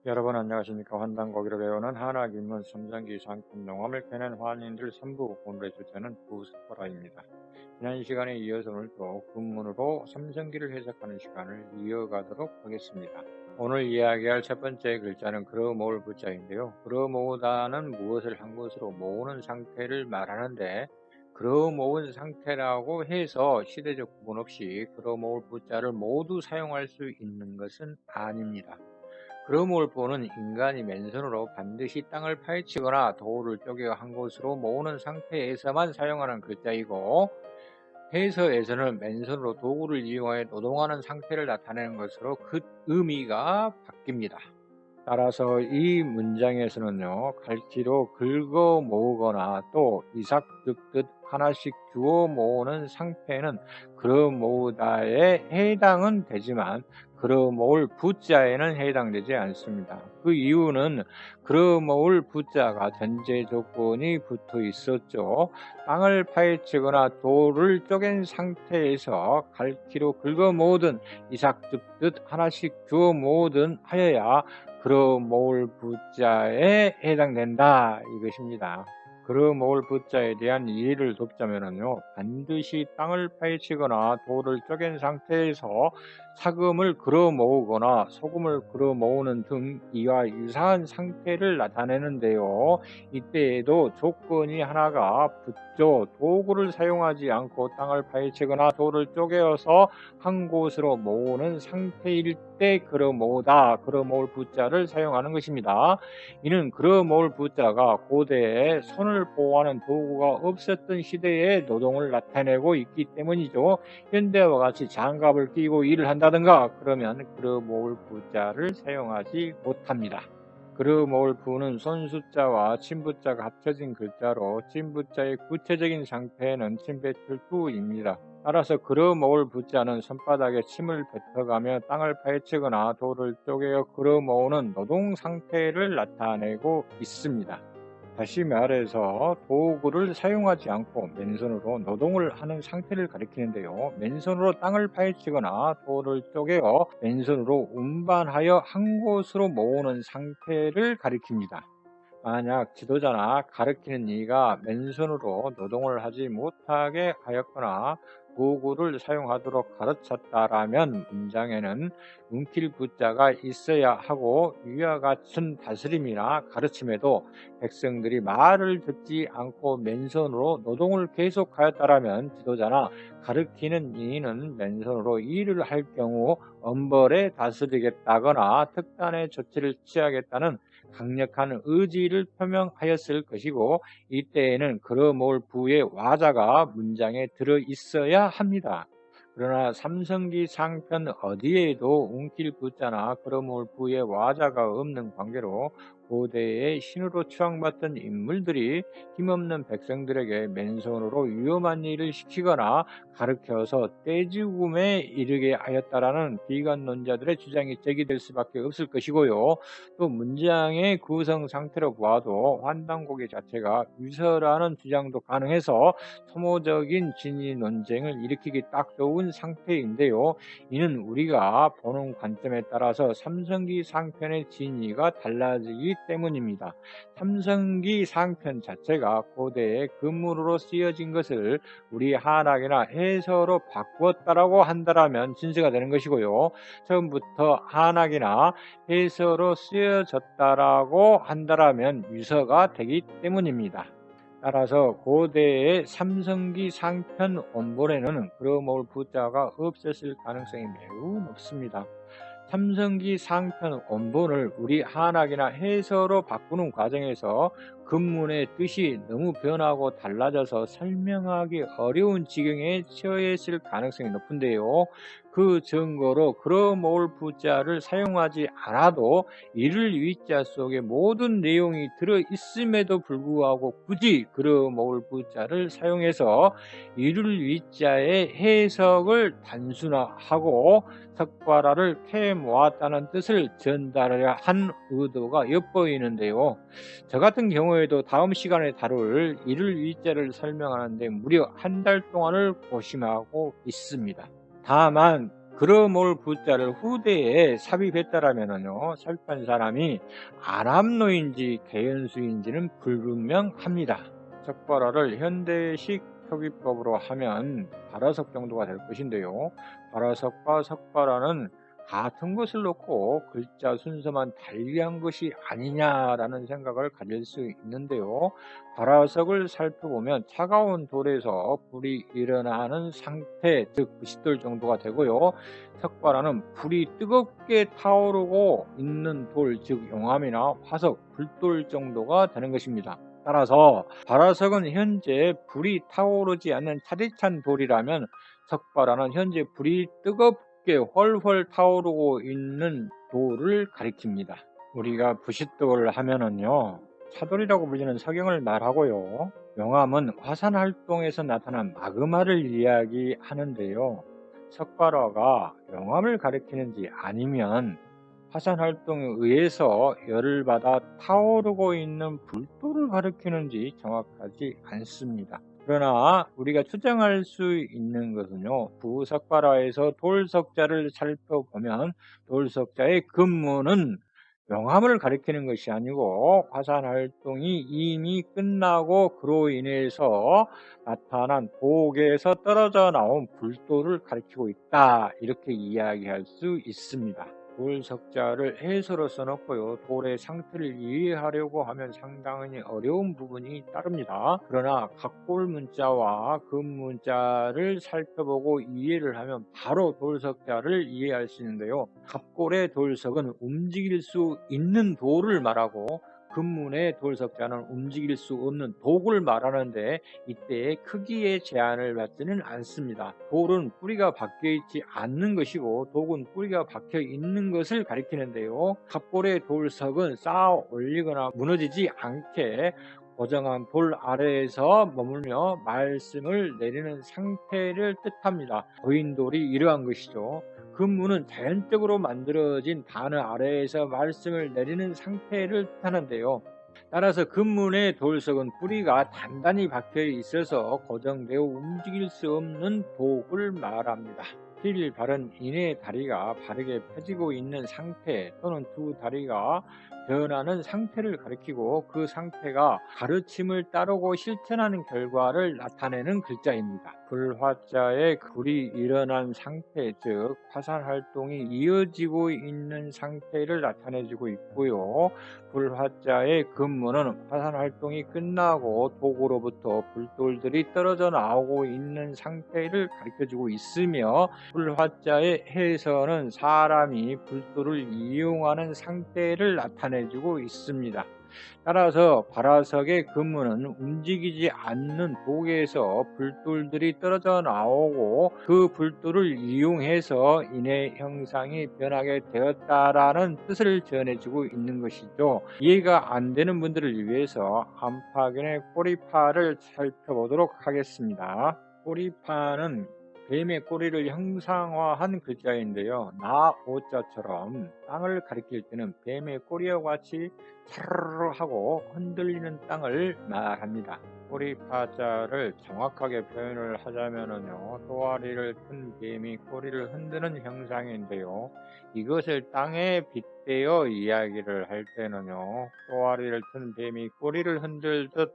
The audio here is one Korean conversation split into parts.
여러분 안녕하십니까. 환단고기를 배우는 한학인문 삼성기 상품 농업을 캐는 환인들 3부. 오늘의 주제는 부스포라입니다. 지난 시간에 이어서 오늘도 군문으로 삼성기를 해석하는 시간을 이어가도록 하겠습니다. 오늘 이야기할 첫 번째 글자는 그러모을 부자인데요. 그러모으다는 무엇을 한 것으로 모으는 상태를 말하는데, 그러모은 상태라고 해서 시대적 구분 없이 그러모을 부자를 모두 사용할 수 있는 것은 아닙니다. 그러모을보는 인간이 맨손으로 반드시 땅을 파헤치거나 돌을 쪼개 한 곳으로 모으는 상태에서만 사용하는 글자이고, 해서에서는 맨손으로 도구를 이용하여 노동하는 상태를 나타내는 것으로 그 의미가 바뀝니다. 따라서 이 문장에서는요, 갈기로 긁어 모으거나 또 이삭 줍듯 하나씩 주워 모으는 상태는 그러 모으다에 해당은 되지만 그러 모을 부자에는 해당되지 않습니다. 그 이유는 그러 모을 부자가 전제 조건이 붙어 있었죠. 땅을 파헤치거나 돌을 쪼갠 상태에서 갈기로 긁어 모으든 이삭 줍듯 하나씩 주워 모으든 하여야 그러 모을 부자에 해당된다 이것입니다. 그러 모을 부자에 대한 이해를 돕자면요, 반드시 땅을 파헤치거나 돌을 쪼갠 상태에서 사금을 그러 모으거나 소금을 그러 모으는 등 이와 유사한 상태를 나타내는데요. 이때에도 조건이 하나가 붙죠. 도구를 사용하지 않고 땅을 파헤치거나 돌을 쪼개어서 한 곳으로 모으는 상태일 때 그러 모으다, 그러 모을 부자를 사용하는 것입니다. 이는 그러 모을 부자가 고대에 손을 보호하는 도구가 없었던 시대의 노동을 나타내고 있기 때문이죠. 현대와 같이 장갑을 끼고 일을 한다든가 그러면 그러 모을 부자를 사용하지 못합니다. 그러 모을 부는 손숫자와 침붓자가 합쳐진 글자로 침붓자의 구체적인 상태는 침뱉을투입니다. 따라서 그러 모을 부자는 손바닥에 침을 뱉어가며 땅을 파헤치거나 돌을 쪼개어 그러 모으는 노동 상태를 나타내고 있습니다. 다시 말해서 도구를 사용하지 않고 맨손으로 노동을 하는 상태를 가리키는데요. 맨손으로 땅을 파헤치거나 돌을 쪼개어 맨손으로 운반하여 한 곳으로 모으는 상태를 가리킵니다. 만약 지도자나 가르치는 이가 맨손으로 노동을 하지 못하게 하였거나 도구를 사용하도록 가르쳤다라면 문장에는 움킬 부자가 있어야 하고, 위와 같은 다스림이나 가르침에도 백성들이 말을 듣지 않고 맨손으로 노동을 계속하였다라면 지도자나 가르치는 이는 맨손으로 일을 할 경우 엄벌에 다스리겠다거나 특단의 조치를 취하겠다는 강력한 의지를 표명하였을 것이고, 이때에는 그러 모을 부의 와자가 문장에 들어 있어야 합니다. 그러나 삼성기 상편 어디에도 웅킬 부자나 그러 모을 부의 와자가 없는 관계로 고대의 신으로 추앙받던 인물들이 힘없는 백성들에게 맨손으로 위험한 일을 시키거나 가르쳐서 떼죽음에 이르게 하였다라는 비관론자들의 주장이 제기될 수밖에 없을 것이고요. 또 문장의 구성 상태로 보아도 환단고개 자체가 유서라는 주장도 가능해서 소모적인 진위 논쟁을 일으키기 딱 좋은 상태인데요. 이는 우리가 보는 관점에 따라서 삼성기 상편의 진위가 달라지기 때문입니다. 삼성기 상편 자체가 고대의 금문으로 쓰여진 것을 우리 한학이나 해서로 바꾸었다라고 한다면 진세가 되는 것이고요. 처음부터 한학이나 해서로 쓰여졌다라고 한다면 유서가 되기 때문입니다. 따라서 고대의 삼성기 상편 원본에는 그러 모을 부자가 없었을 가능성이 매우 높습니다. 삼성기 상편 원본을 우리 한학이나 해서로 바꾸는 과정에서 금문의 뜻이 너무 변하고 달라져서 설명하기 어려운 지경에 처했을 가능성이 높은데요. 그 증거로 그러 모을 부자를 사용하지 않아도 이를 위자 속에 모든 내용이 들어 있음에도 불구하고 굳이 그러 모을 부자를 사용해서 이를 위자의 해석을 단순화하고 석발화를 캐 모았다는 뜻을 전달하려 한 의도가 엿보이는데요. 저 같은 경우에도 다음 시간에 다룰 이를 위자를 설명하는데 무려 한 달 동안을 고심하고 있습니다. 다만 그러몰 부자를 후대에 삽입했다라면은요, 삽입한 사람이 아남노인지 계연수인지는 불분명합니다. 석발화를 현대식 표기법으로 하면 발화석 정도가 될 것인데요. 발화석과 석발화는 같은 것을 놓고 글자 순서만 달리한 것이 아니냐라는 생각을 가질 수 있는데요. 발화석을 살펴보면 차가운 돌에서 불이 일어나는 상태, 즉 90돌 정도가 되고요. 석발화는 불이 뜨겁게 타오르고 있는 돌, 즉 용암이나 화석, 불돌 정도가 되는 것입니다. 따라서 발화석은 현재 불이 타오르지 않는 차디찬 돌이라면, 석발화는 현재 불이 뜨겁게 훨훨 타오르고 있는 돌을 가리킵니다. 우리가 부싯돌 하면은요, 차돌이라고 불리는 석영을 말하고요. 용암은 화산 활동에서 나타난 마그마를 이야기하는데요. 석발화가 용암을 가리키는지 아니면 화산 활동에 의해서 열을 받아 타오르고 있는 불돌을 가리키는지 정확하지 않습니다. 그러나 우리가 추정할 수 있는 것은요, 부석발화에서 돌석자를 살펴보면 돌석자의 근무는 용암을 가리키는 것이 아니고 화산 활동이 이미 끝나고 그로 인해서 나타난 독에서 떨어져 나온 불돌을 가리키고 있다, 이렇게 이야기할 수 있습니다. 돌석자를 해서로 써놓고요, 돌의 상태를 이해하려고 하면 상당히 어려운 부분이 따릅니다. 그러나 각골 문자와 금 문자를 살펴보고 이해를 하면 바로 돌석자를 이해할 수 있는데요. 갑골의 돌석은 움직일 수 있는 돌을 말하고 금문의 돌석자는 움직일 수 없는 독을 말하는데, 이때의 크기의 제한을 받지는 않습니다. 돌은 뿌리가 박혀 있지 않는 것이고 독은 뿌리가 박혀 있는 것을 가리키는데요. 갑골의 돌석은 쌓아 올리거나 무너지지 않게 고정한 돌 아래에서 머물며 말씀을 내리는 상태를 뜻합니다. 고인돌이 이러한 것이죠. 금문은 자연적으로 만들어진 단어 아래에서 말씀을 내리는 상태를 뜻하는데요. 따라서 금문의 돌석은 뿌리가 단단히 박혀 있어서 고정되어 움직일 수 없는 독을 말합니다. 힐 바른 인의 다리가 바르게 펴지고 있는 상태 또는 두 다리가 변하는 상태를 가리키고, 그 상태가 가르침을 따르고 실천하는 결과를 나타내는 글자입니다. 불화자의 불이 일어난 상태, 즉 화산 활동이 이어지고 있는 상태를 나타내주고 있고요. 불화자의 근무는 화산 활동이 끝나고 독으로부터 불돌들이 떨어져 나오고 있는 상태를 가리켜주고 있으며, 불화자의 해서는 사람이 불돌을 이용하는 상태를 나타내주고 있습니다. 따라서 발화석의 근무는 움직이지 않는 독에서 불돌들이 떨어져 나오고 그 불돌을 이용해서 인의 형상이 변하게 되었다라는 뜻을 전해주고 있는 것이죠. 이해가 안 되는 분들을 위해서 안파견의 꼬리파를 살펴보도록 하겠습니다. 꼬리파는 뱀의 꼬리를 형상화한 글자인데요. 나, 오자처럼 땅을 가리킬 때는 뱀의 꼬리와 같이 차르르 하고 흔들리는 땅을 말합니다. 꼬리파자를 정확하게 표현을 하자면요, 또아리를 튼 뱀이 꼬리를 흔드는 형상인데요. 이것을 땅에 빗대어 이야기를 할 때는요, 또아리를 튼 뱀이 꼬리를 흔들듯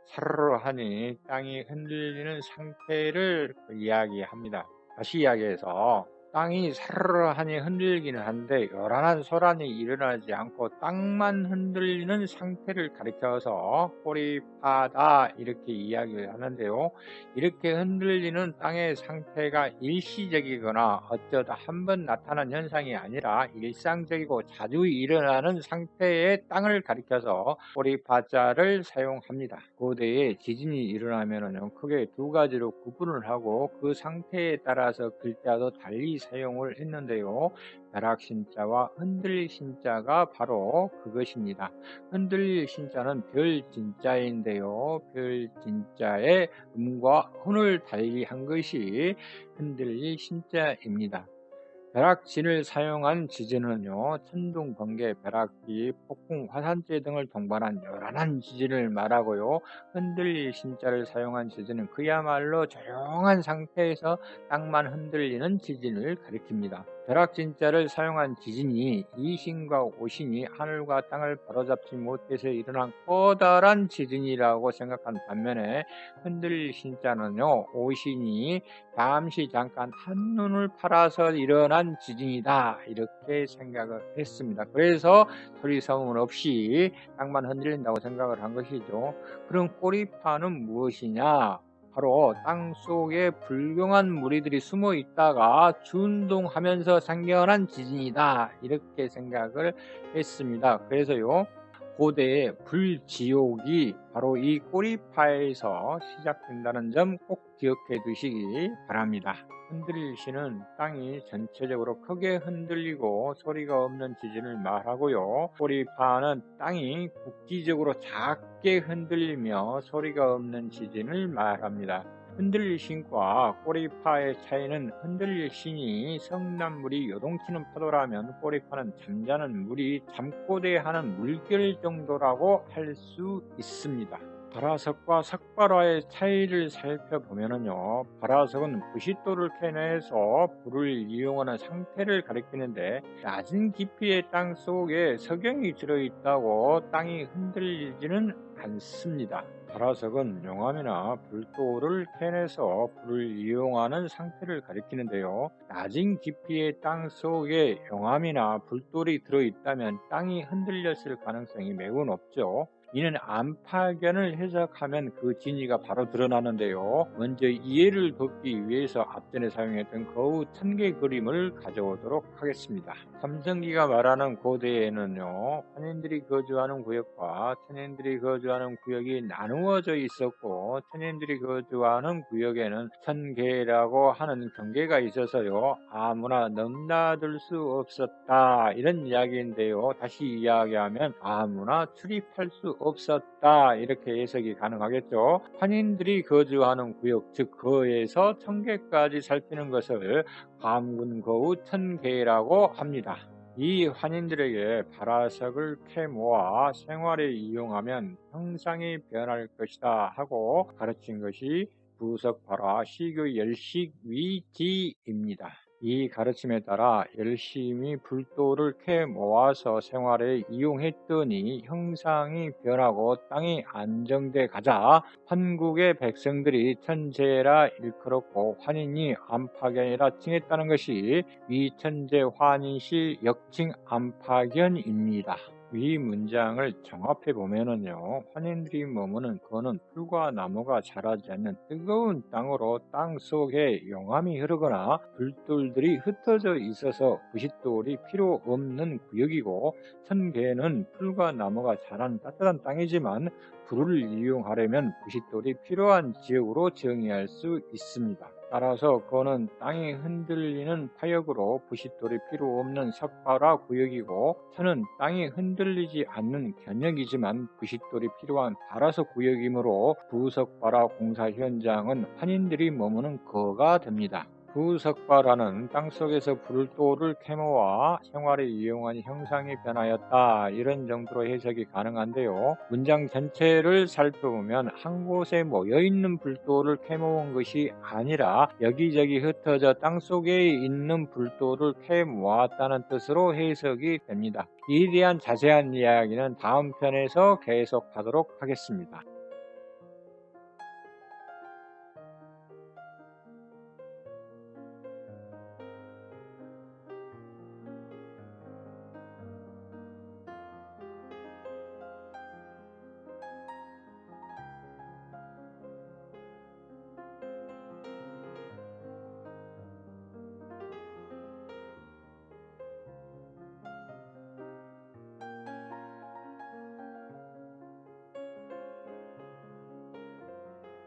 사르르 하니 땅이 흔들리는 상태를 이야기합니다. 다시 이야기해서 땅이 사르르 하니 흔들리기는 한데 요란한 소란이 일어나지 않고 땅만 흔들리는 상태를 가리켜서 꼬리파다, 이렇게 이야기를 하는데요. 이렇게 흔들리는 땅의 상태가 일시적이거나 어쩌다 한번 나타난 현상이 아니라 일상적이고 자주 일어나는 상태의 땅을 가리켜서 꼬리파자를 사용합니다. 고대에 지진이 일어나면 크게 두 가지로 구분을 하고 그 상태에 따라서 글자도 달리 사용을 했는데요. 벼락신자와 흔들릴 신자가 바로 그것입니다. 흔들릴 신자는 별진자인데요. 별진자의 음과 훈을 달리 한 것이 흔들릴 신자입니다. 벼락진을 사용한 지진은요, 천둥, 번개, 벼락기, 폭풍, 화산재 등을 동반한 요란한 지진을 말하고요. 흔들릴 신자를 사용한 지진은 그야말로 조용한 상태에서 땅만 흔들리는 지진을 가리킵니다. 벼락진자를 사용한 지진이 이신과 오신이 하늘과 땅을 바로잡지 못해서 일어난 커다란 지진이라고 생각한 반면에, 흔들릴 신자는요, 오신이 잠깐 한눈을 팔아서 일어난 지진이다, 이렇게 생각을 했습니다. 그래서 소리 소문 없이 땅만 흔들린다고 생각을 한 것이죠. 그럼 꼬리파는 무엇이냐? 바로 땅 속에 불경한 무리들이 숨어 있다가 준동하면서 생겨난 지진이다, 이렇게 생각을 했습니다. 그래서요, 고대의 불지옥이 바로 이 꼬리파에서 시작된다는 점 꼭 기억해 두시기 바랍니다. 흔들릴 시는 땅이 전체적으로 크게 흔들리고 소리가 없는 지진을 말하고요. 꼬리파는 땅이 국지적으로 작게 흔들리며 소리가 없는 지진을 말합니다. 흔들릴 신과 꼬리파의 차이는, 흔들릴 신이 성난물이 요동치는 파도라면 꼬리파는 잠자는 물이 잠꼬대하는 물결 정도라고 할 수 있습니다. 발화석과 석발화의 차이를 살펴보면요, 발화석은 부싯돌을 캐내서 불을 이용하는 상태를 가리키는데, 낮은 깊이의 땅 속에 석영이 들어있다고 땅이 흔들리지는 않습니다. 발화석은 용암이나 불돌을 캐내서 불을 이용하는 상태를 가리키는데요, 낮은 깊이의 땅 속에 용암이나 불돌이 들어있다면 땅이 흔들렸을 가능성이 매우 높죠. 이는 암파견을 해석하면 그 진위가 바로 드러나는데요. 먼저 이해를 돕기 위해서 앞전에 사용했던 거우 천개 그림을 가져오도록 하겠습니다. 삼성기가 말하는 고대에는요, 환인들이 거주하는 구역과 천인들이 거주하는 구역이 나누어져 있었고, 천인들이 거주하는 구역에는 천계라고 하는 경계가 있어서요, 아무나 넘나들 수 없었다, 이런 이야기인데요. 다시 이야기하면 아무나 출입할 수 없었다, 이렇게 해석이 가능하겠죠. 환인들이 거주하는 구역, 즉 거에서 천계까지 살피는 것을 감군거우 천계라고 합니다. 이 환인들에게 발화석을 캐 모아 생활에 이용하면 형상이 변할 것이다 하고 가르친 것이 부석발화 시교 열식위지입니다. 이 가르침에 따라 열심히 불돌을 캐 모아서 생활에 이용했더니 형상이 변하고 땅이 안정돼 가자 한국의 백성들이 천재라 일컬었고 환인이 암파견이라 칭했다는 것이 위천재 환인시 역칭 암파견입니다. 위 문장을 종합해 보면요, 환인들이 머무는 거는 풀과 나무가 자라지 않는 뜨거운 땅으로 땅 속에 용암이 흐르거나 불돌들이 흩어져 있어서 부싯돌이 필요 없는 구역이고, 천계는 풀과 나무가 자란 따뜻한 땅이지만 불을 이용하려면 부싯돌이 필요한 지역으로 정의할 수 있습니다. 따라서 그는 땅이 흔들리는 파역으로 부싯돌이 필요 없는 석발화 구역이고, 천은 땅이 흔들리지 않는 견역이지만 부싯돌이 필요한 발화석 구역이므로 부석발화 공사 현장은 환인들이 머무는 거가 됩니다. 부석발화는 땅속에서 불돌을 캐모아 생활에 이용한 형상이 변하였다, 이런 정도로 해석이 가능한데요. 문장 전체를 살펴보면 한 곳에 모여있는 불돌을 캐모은 것이 아니라 여기저기 흩어져 땅속에 있는 불돌을 캐모았다는 뜻으로 해석이 됩니다. 이에 대한 자세한 이야기는 다음 편에서 계속하도록 하겠습니다.